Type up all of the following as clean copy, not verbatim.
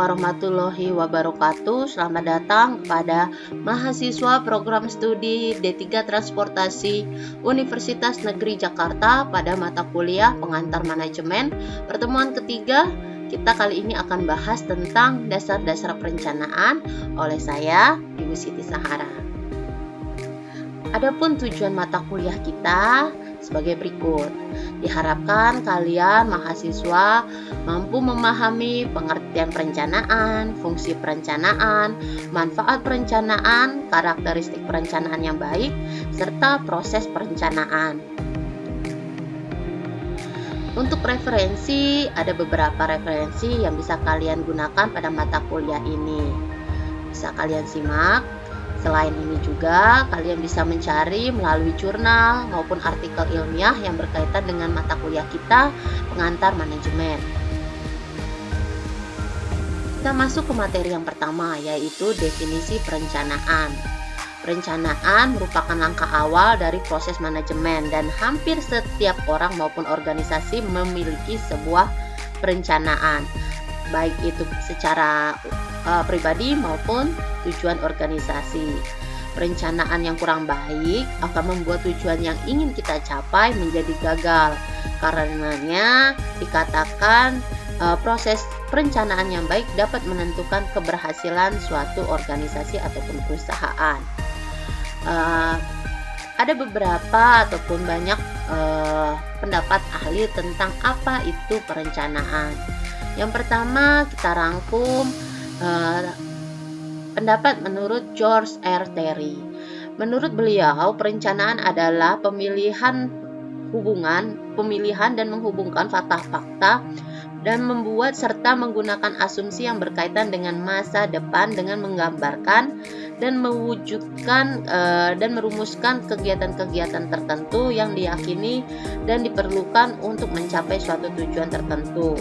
warahmatullahi wabarakatuh. Selamat datang kepada mahasiswa program studi D3 Transportasi Universitas Negeri Jakarta pada mata kuliah Pengantar Manajemen. Pertemuan ketiga, kita kali ini akan bahas tentang dasar-dasar perencanaan oleh saya, Ibu Siti Sahara. Adapun tujuan mata kuliah kita sebagai berikut. Diharapkan kalian mahasiswa mampu memahami pengertian perencanaan, fungsi perencanaan, manfaat perencanaan, karakteristik perencanaan yang baik, serta proses perencanaan. Untuk referensi, ada beberapa referensi yang bisa kalian gunakan pada mata kuliah ini. Bisa kalian simak. Selain ini juga, kalian bisa mencari melalui jurnal maupun artikel ilmiah yang berkaitan dengan mata kuliah kita, Pengantar Manajemen. Kita masuk ke materi yang pertama, yaitu definisi perencanaan. Perencanaan merupakan langkah awal dari proses manajemen dan hampir setiap orang maupun organisasi memiliki sebuah perencanaan, baik itu secara pribadi maupun tujuan organisasi. Perencanaan yang kurang baik akan membuat tujuan yang ingin kita capai menjadi gagal. Karenanya dikatakan proses perencanaan yang baik dapat menentukan keberhasilan suatu organisasi ataupun perusahaan. Ada beberapa ataupun banyak pendapat ahli tentang apa itu perencanaan. Yang pertama kita rangkum pendapat menurut George R. Terry. Menurut beliau, perencanaan adalah pemilihan dan menghubungkan fakta-fakta dan membuat serta menggunakan asumsi yang berkaitan dengan masa depan dengan menggambarkan dan mewujudkan dan merumuskan kegiatan-kegiatan tertentu yang diyakini dan diperlukan untuk mencapai suatu tujuan tertentu.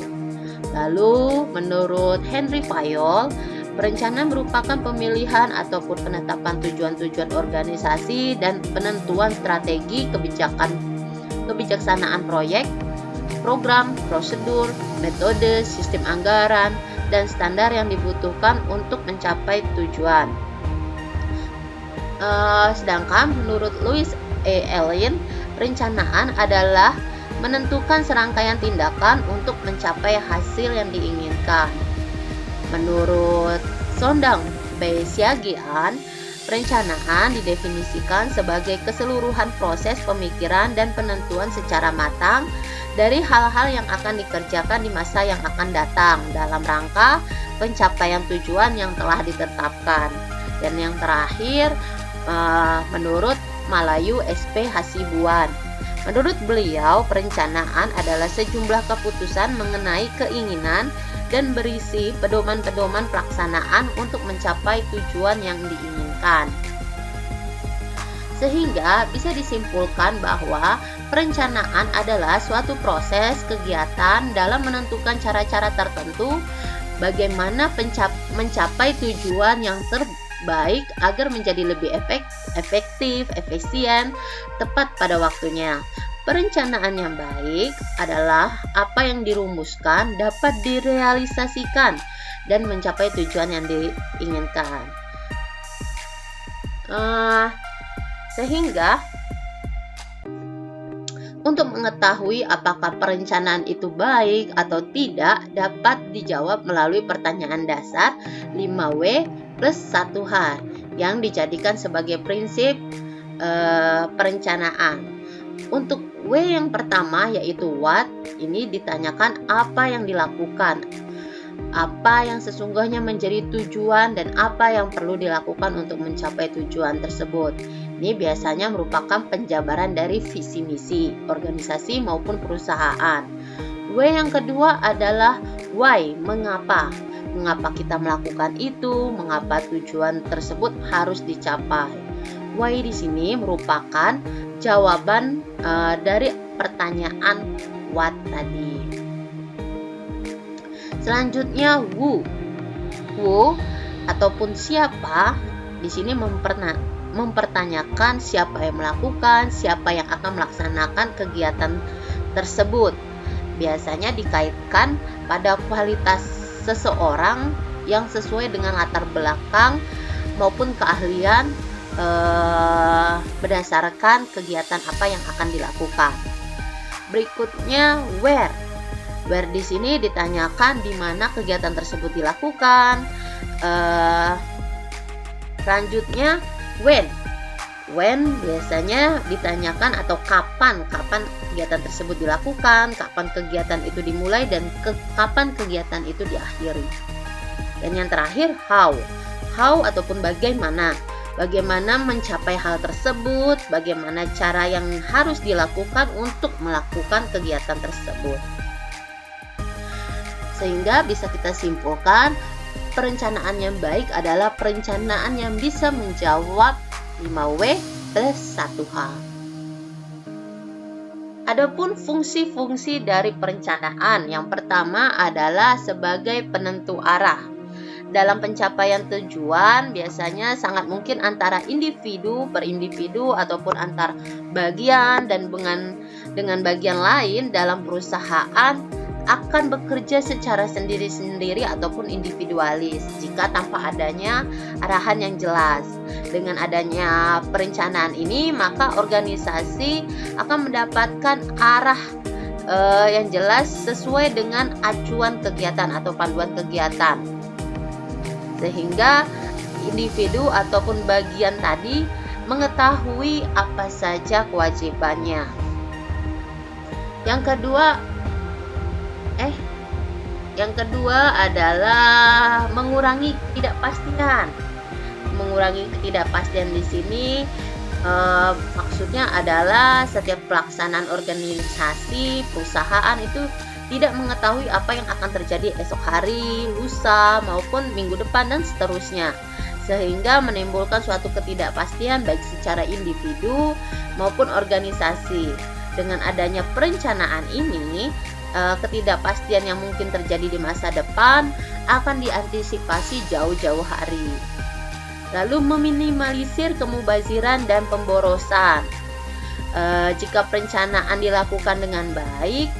Lalu, menurut Henry Fayol, perencanaan merupakan pemilihan ataupun penetapan tujuan-tujuan organisasi dan penentuan strategi kebijaksanaan proyek, program, prosedur, metode, sistem anggaran, dan standar yang dibutuhkan untuk mencapai tujuan. Sedangkan menurut Louis E. Allen, perencanaan adalah menentukan serangkaian tindakan untuk mencapai hasil yang diinginkan. Menurut Sondang B. Siagian, perencanaan didefinisikan sebagai keseluruhan proses pemikiran dan penentuan secara matang dari hal-hal yang akan dikerjakan di masa yang akan datang dalam rangka pencapaian tujuan yang telah ditetapkan. Dan yang terakhir, menurut Malayu SP Hasibuan, menurut beliau, perencanaan adalah sejumlah keputusan mengenai keinginan dan berisi pedoman-pedoman pelaksanaan untuk mencapai tujuan yang diinginkan. Sehingga bisa disimpulkan bahwa perencanaan adalah suatu proses kegiatan dalam menentukan cara-cara tertentu bagaimana mencapai tujuan yang terbaik agar menjadi lebih efektif, efisien, tepat pada waktunya. Perencanaan yang baik adalah apa yang dirumuskan dapat direalisasikan dan mencapai tujuan yang diinginkan. Sehingga untuk mengetahui apakah perencanaan itu baik atau tidak dapat dijawab melalui pertanyaan dasar 5W plus 1H yang dijadikan sebagai prinsip perencanaan. Untuk W yang pertama yaitu what, ini ditanyakan apa yang dilakukan, apa yang sesungguhnya menjadi tujuan dan apa yang perlu dilakukan untuk mencapai tujuan tersebut. Ini biasanya merupakan penjabaran dari visi misi organisasi maupun perusahaan. W yang kedua adalah why, mengapa. Mengapa kita melakukan itu, mengapa tujuan tersebut harus dicapai. Why di sini merupakan jawaban dari pertanyaan what tadi. Selanjutnya who ataupun siapa di sini mempertanyakan siapa yang melakukan, siapa yang akan melaksanakan kegiatan tersebut. Biasanya dikaitkan pada kualitas seseorang yang sesuai dengan latar belakang maupun keahlian berdasarkan kegiatan apa yang akan dilakukan. Berikutnya where. Where di sini ditanyakan di mana kegiatan tersebut dilakukan. Selanjutnya when. When biasanya ditanyakan atau kapan kegiatan tersebut dilakukan, kapan kegiatan itu dimulai, dan kapan kegiatan itu diakhiri. Dan yang terakhir how. How ataupun bagaimana. Bagaimana mencapai hal tersebut, bagaimana cara yang harus dilakukan untuk melakukan kegiatan tersebut. Sehingga bisa kita simpulkan, perencanaan yang baik adalah perencanaan yang bisa menjawab 5W plus 1H. Adapun fungsi-fungsi dari perencanaan, yang pertama adalah sebagai penentu arah. Dalam pencapaian tujuan biasanya sangat mungkin antara individu per individu ataupun antar bagian dan dengan bagian lain dalam perusahaan akan bekerja secara sendiri-sendiri ataupun individualis jika tanpa adanya arahan yang jelas. Dengan adanya perencanaan ini, maka organisasi akan mendapatkan arah yang jelas sesuai dengan acuan kegiatan atau panduan kegiatan. Sehingga individu ataupun bagian tadi mengetahui apa saja kewajibannya. Yang kedua adalah mengurangi ketidakpastian. Mengurangi ketidakpastian di sini maksudnya adalah setiap pelaksanaan organisasi, perusahaan itu tidak mengetahui apa yang akan terjadi esok hari, lusa, maupun minggu depan dan seterusnya. Sehingga menimbulkan suatu ketidakpastian baik secara individu maupun organisasi. Dengan adanya perencanaan ini, ketidakpastian yang mungkin terjadi di masa depan akan diantisipasi jauh-jauh hari. Lalu meminimalisir kemubaziran dan pemborosan. Jika perencanaan dilakukan dengan baik,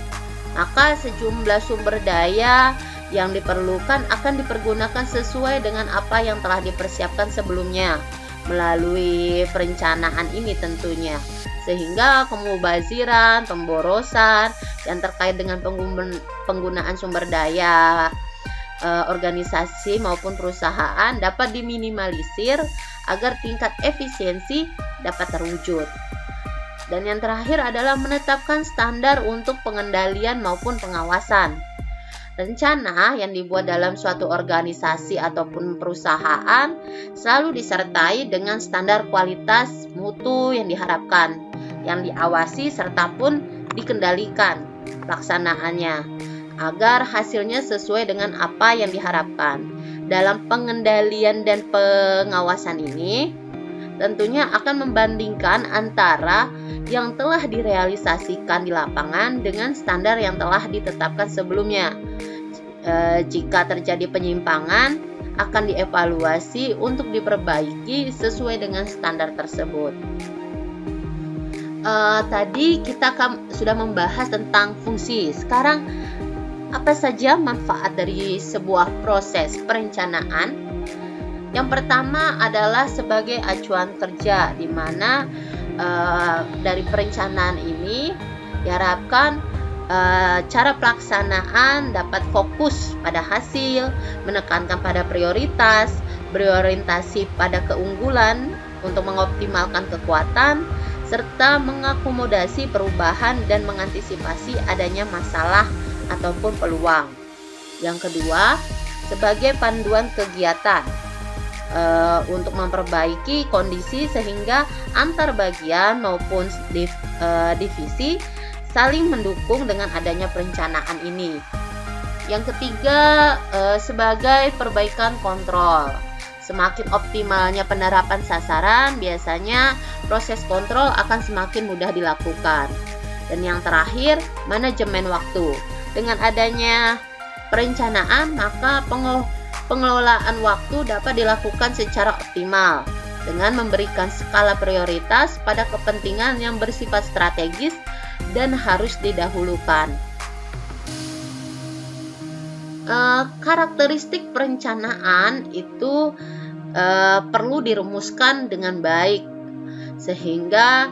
maka sejumlah sumber daya yang diperlukan akan dipergunakan sesuai dengan apa yang telah dipersiapkan sebelumnya melalui perencanaan ini tentunya. Sehingga kemubaziran, pemborosan yang terkait dengan penggunaan sumber daya organisasi maupun perusahaan dapat diminimalisir agar tingkat efisiensi dapat terwujud. Dan yang terakhir adalah menetapkan standar untuk pengendalian maupun pengawasan. Rencana yang dibuat dalam suatu organisasi ataupun perusahaan selalu disertai dengan standar kualitas mutu yang diharapkan, yang diawasi serta pun dikendalikan pelaksanaannya agar hasilnya sesuai dengan apa yang diharapkan. Dalam pengendalian dan pengawasan ini tentunya akan membandingkan antara yang telah direalisasikan di lapangan dengan standar yang telah ditetapkan sebelumnya. Jika terjadi penyimpangan, akan dievaluasi untuk diperbaiki sesuai dengan standar tersebut. Tadi kita sudah membahas tentang fungsi. Sekarang, apa saja manfaat dari sebuah proses perencanaan? Yang pertama adalah sebagai acuan kerja, di mana dari perencanaan ini diharapkan cara pelaksanaan dapat fokus pada hasil, menekankan pada prioritas, berorientasi pada keunggulan untuk mengoptimalkan kekuatan, serta mengakomodasi perubahan dan mengantisipasi adanya masalah ataupun peluang. Yang kedua, sebagai panduan kegiatan untuk memperbaiki kondisi sehingga antar bagian maupun divisi saling mendukung dengan adanya perencanaan ini. Yang ketiga, sebagai perbaikan kontrol. Semakin optimalnya penerapan sasaran, biasanya proses kontrol akan semakin mudah dilakukan. Dan yang terakhir, manajemen waktu. Dengan adanya perencanaan, maka pengelolaan waktu dapat dilakukan secara optimal dengan memberikan skala prioritas pada kepentingan yang bersifat strategis dan harus didahulukan. Karakteristik perencanaan itu perlu dirumuskan dengan baik sehingga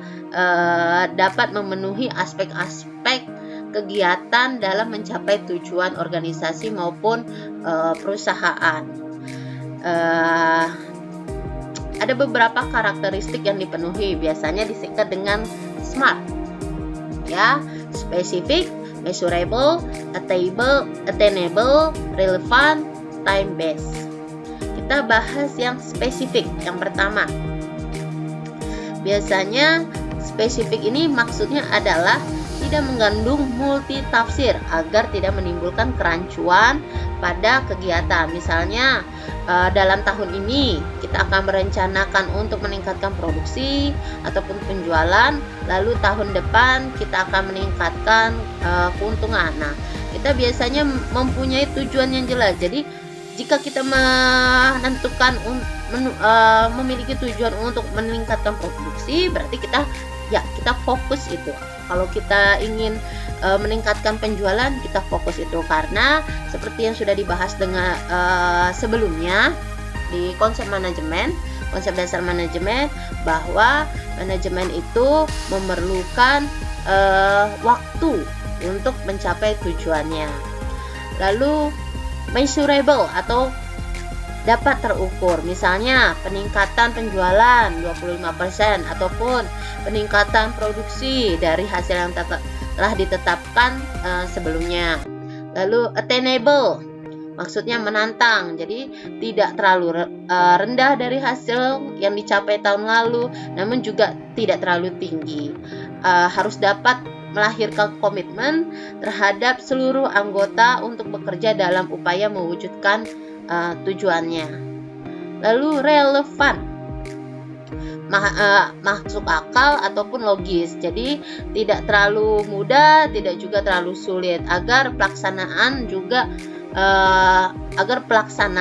dapat memenuhi aspek-aspek kegiatan dalam mencapai tujuan organisasi maupun perusahaan. Ada beberapa karakteristik yang dipenuhi, biasanya disingkat dengan SMART, ya: specific, measurable, attainable, relevant, time based. Kita bahas yang spesifik. Yang pertama, biasanya spesifik ini maksudnya adalah tidak mengandung multi tafsir agar tidak menimbulkan kerancuan pada kegiatan. Misalnya dalam tahun ini kita akan merencanakan untuk meningkatkan produksi ataupun penjualan, lalu tahun depan kita akan meningkatkan keuntungan. Nah, kita biasanya mempunyai tujuan yang jelas. Jadi jika kita menentukan memiliki tujuan untuk meningkatkan produksi, berarti kita fokus itu. Kalau kita ingin meningkatkan penjualan, kita fokus itu, karena seperti yang sudah dibahas dengan sebelumnya di konsep dasar manajemen, bahwa manajemen itu memerlukan waktu untuk mencapai tujuannya. Lalu measurable atau dapat terukur, misalnya peningkatan penjualan 25% ataupun peningkatan produksi dari hasil yang telah ditetapkan sebelumnya. Lalu attainable, maksudnya menantang, jadi tidak terlalu rendah dari hasil yang dicapai tahun lalu, namun juga tidak terlalu tinggi. Harus dapat melahirkan komitmen terhadap seluruh anggota untuk bekerja dalam upaya mewujudkan tujuannya. Lalu relevan, masuk akal ataupun logis, jadi tidak terlalu mudah, tidak juga terlalu sulit, agar pelaksana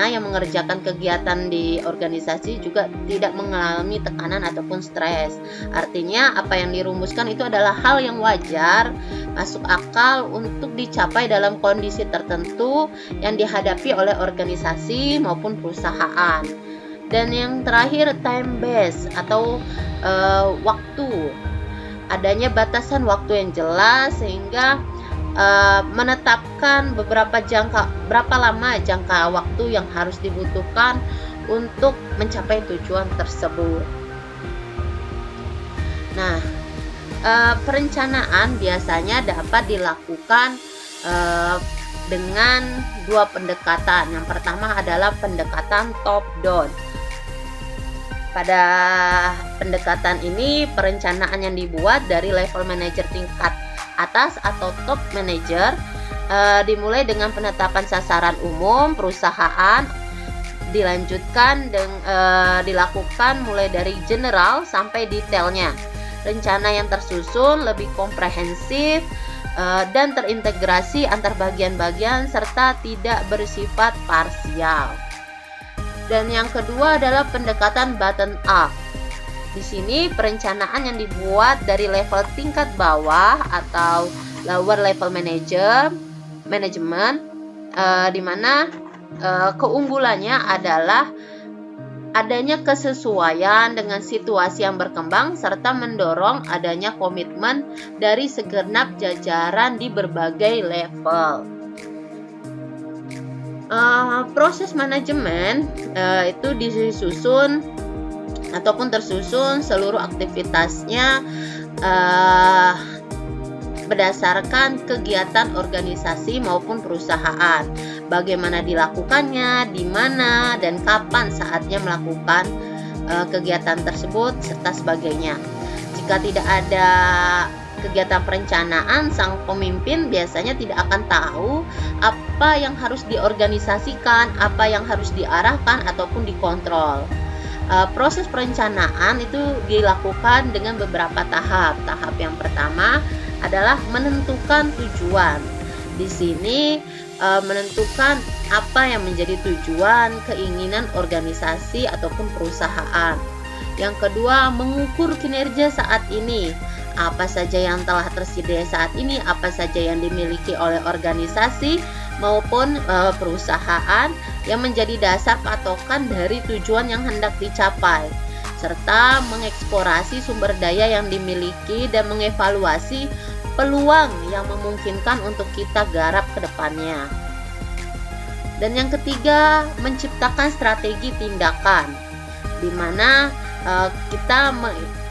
yang mengerjakan kegiatan di organisasi juga tidak mengalami tekanan ataupun stres. Artinya apa yang dirumuskan itu adalah hal yang wajar, masuk akal untuk dicapai dalam kondisi tertentu yang dihadapi oleh organisasi maupun perusahaan. Dan yang terakhir, time based atau waktu. Adanya batasan waktu yang jelas sehingga menetapkan berapa lama jangka waktu yang harus dibutuhkan untuk mencapai tujuan tersebut. Nah, perencanaan biasanya dapat dilakukan dengan dua pendekatan. Yang pertama adalah pendekatan top down. Pada pendekatan ini, perencanaan yang dibuat dari level manajer tingkat atas atau top manager dimulai dengan penetapan sasaran umum perusahaan, dilakukan mulai dari general sampai detailnya. Rencana yang tersusun lebih komprehensif dan terintegrasi antar bagian-bagian serta tidak bersifat parsial. Dan yang kedua adalah pendekatan bottom up. Di sini perencanaan yang dibuat dari level tingkat bawah atau lower level manajemen, di mana keunggulannya adalah adanya kesesuaian dengan situasi yang berkembang serta mendorong adanya komitmen dari segenap jajaran di berbagai level. Proses manajemen itu disusun ataupun tersusun seluruh aktivitasnya berdasarkan kegiatan organisasi maupun perusahaan, bagaimana dilakukannya, di mana dan kapan saatnya melakukan kegiatan tersebut serta sebagainya. Jika tidak ada kegiatan perencanaan, sang pemimpin biasanya tidak akan tahu apa yang harus diorganisasikan, apa yang harus diarahkan ataupun dikontrol. Proses perencanaan itu dilakukan dengan beberapa tahap. Tahap yang pertama adalah menentukan tujuan. Di sini menentukan apa yang menjadi tujuan, keinginan organisasi ataupun perusahaan. Yang kedua, mengukur kinerja saat ini. Apa saja yang telah tersedia saat ini, apa saja yang dimiliki oleh organisasi, maupun perusahaan yang menjadi dasar patokan dari tujuan yang hendak dicapai, serta mengeksplorasi sumber daya yang dimiliki dan mengevaluasi peluang yang memungkinkan untuk kita garap ke depannya. Dan yang ketiga, menciptakan strategi tindakan, di mana kita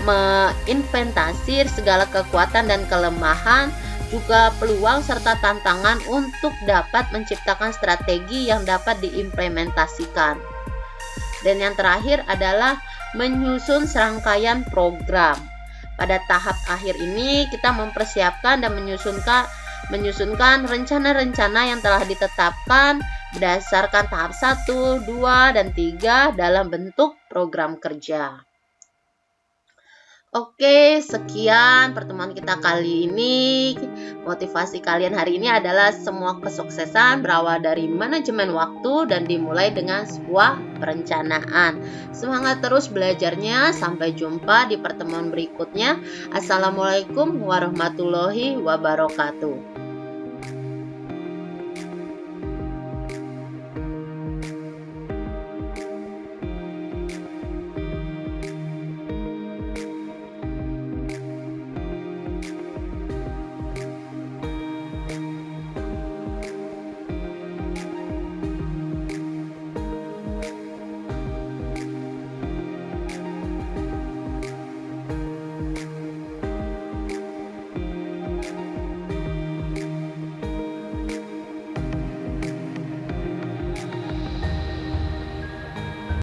menginventarisir segala kekuatan dan kelemahan, juga peluang serta tantangan untuk dapat menciptakan strategi yang dapat diimplementasikan. Dan yang terakhir adalah menyusun serangkaian program. Pada tahap akhir ini kita mempersiapkan dan menyusunkan rencana-rencana yang telah ditetapkan berdasarkan tahap 1, 2, dan 3 dalam bentuk program kerja. Oke, sekian pertemuan kita kali ini. Motivasi kalian hari ini adalah semua kesuksesan berawal dari manajemen waktu dan dimulai dengan sebuah perencanaan. Semangat terus belajarnya. Sampai jumpa di pertemuan berikutnya. Assalamualaikum warahmatullahi wabarakatuh.